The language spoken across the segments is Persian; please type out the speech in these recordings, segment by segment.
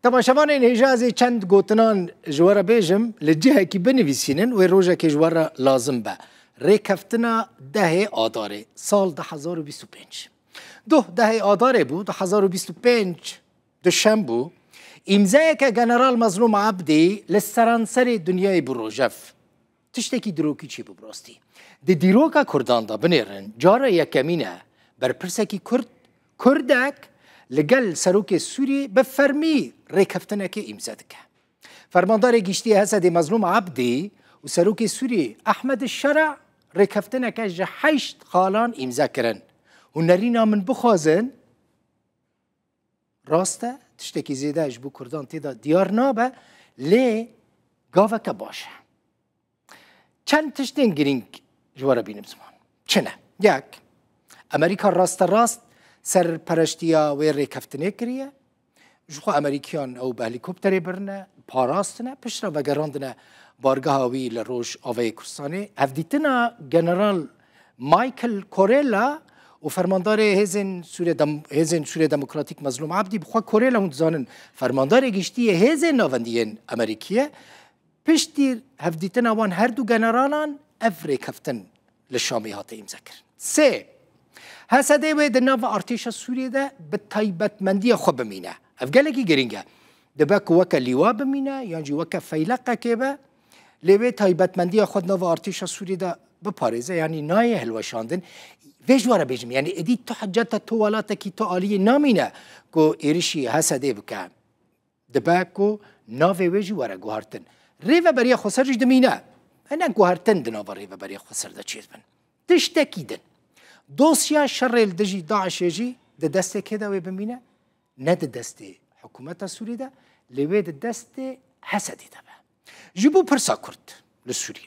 تماشاوان هجازی چند گوتنان جوارا بیجم لجهه کی بنویسینن و روزه کی جوارا لازم به ریکفتنا ده آداره سال 2025 ده آداره بود 2025 دوشنبه امضای که جنرال مظلوم عبدی لسرانسر دنیای بروجف تشتکی دروکی چی ببراستی دی دیروکا کردان دا بنیرن جارا یکمینه بر پرسکی کردک لگل سروک سوری به فرمی ریکفتنه که امضا دکه فرماندار گشتی حسد مظلوم عبدی و سروک سوری احمد الشرع ریکفتنه که جه 8 خالان امضا کرن و نرینا من بخوازن راسته تشتکی زیده اجبو کردان تیدا دیار نابه لی گاوه که باشه چند تشتین گرینگ جوارا بینم زمان چنه یک امریکا راست سر پرشتیا و ریکفتنه کریه جخوا امریکیان او به هلیکوپتری برنه پاراستنه پشرا و گراندنه بارگاه آوی لروش آوی کرسانه هفدیتنا جنرال مایکل کوريلا و فرماندار هزن سوریه دموکراتیک مظلوم عبدی بخوا کوريلا هون زانن فرماندار گشتی هزن ناوندیین امریکیه پشتی هفدیتنا وان هر دو جنرالان اف ریکفتن لشامی هاته امضا کرد. سه حسده و دناو ارتش سوریه ده به تایبتمندی خوب بمینه افگلکی گرینگه دبک وکا لیوا بمینه یعنی وکا فیلقه که به لیوه تایبتمندی خود ناو ارتش سوریه ده بپارزه یعنی نای هلوشاندن ویجواره بیجم یعنی ادی تو حجت تو ولاته کی تو عالی نامینه کو ایرشی حسده بکن دبک و ناو ویجواره گوهرتن ریوه برای خسرش دمینه انا گوهرتن دناو ریوه برای خسر ده چیز بن تشتکیدن دوسیا شر الدجي داعش يجي ده دسته كده ويبمينه ند دسته حكومة سوريا ده لويد دسته حسدي تبع جيبو برسا كرد للسوري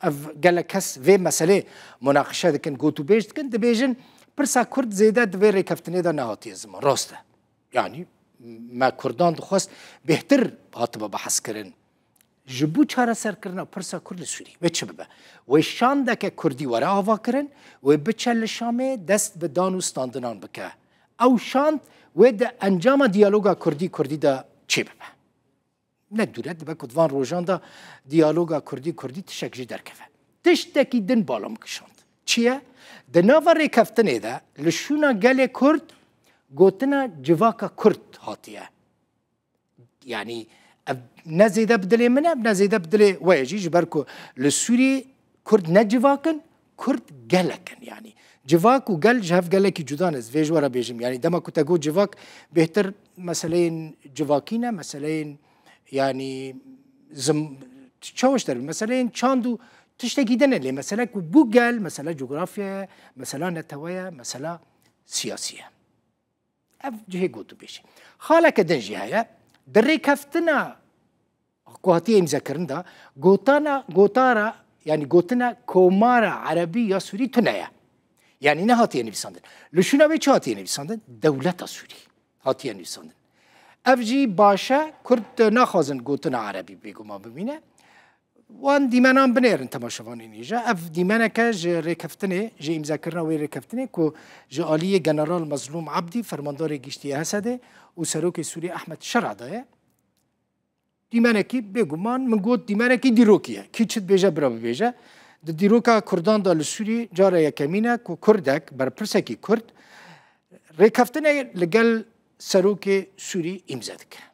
اف قال كس في مسألة مناقشة كان جوتو بيج كان دبيجن برسا كرد زيادة دبي ريكفتني ده نهاتي زمان راسته يعني ما كردان دخواست بهتر هاتبا بحث كرن جبو چاره سر کرنا پرسا کرد سوری و چه ببه و شانده که کردی وره آوا کرن و بچه شامه دست به دانوستاندنان بکه او شاند و ده انجام دیالوگا کردی ده چه ببه ندوره ده بکد وان روژان ده دیالوگا کردی تشک جی درکفه تشتکی دن بالام کشاند چیه؟ ده ناور ریکفتنه ده لشونا گل کرد گوتنا جواکا کرد هاتیه یعنی نزيده بدلي منه نزيده بدلي ويجي جبركو للسوري كرد نجواكن كرد قلكن يعني جواك وقل جهف قلكي جدانز فيج ورا بيجم يعني دما كنت اقول جواك بهتر مثلا جواكينا مثلا يعني تشوش در مثلا چاندو تشتكي دنا اللي مثلا بو قل مثلا جغرافيا مثلا نتويا مثلا سياسيه اف جهه قوتو بيجي خالك دنجي هيا دري كفتنا قواتي امضا کرنده گوتارا يعني گوتنا کومارا عربي یا سوري تنايا يعني نه هاتي نویساندن لشونا به چه هاتي نویساندن دولت سوري هاتي نویساندن افجي باشا کرد نخوازن گوتنا عربي بگو ما ببینه وان دیمنان بنیرن تماشاوانی نیجا اف دیمنه که جه ریکفتنه جه امضا کرنا وی ریکفتنه که جه آلی جنرال مظلوم عبدی فرماندار گشتی حسده و سروک سوری احمد شرع دایه دیمنه کی بگومان من گفت دیمنه کی دیروکیه کی چت بیجه برا بیجه دیروکا کردان دال سوری جاره یکمینه کو کردک بر پرسکی کرد ریکفتنه لگل سروک سوری امضا کرد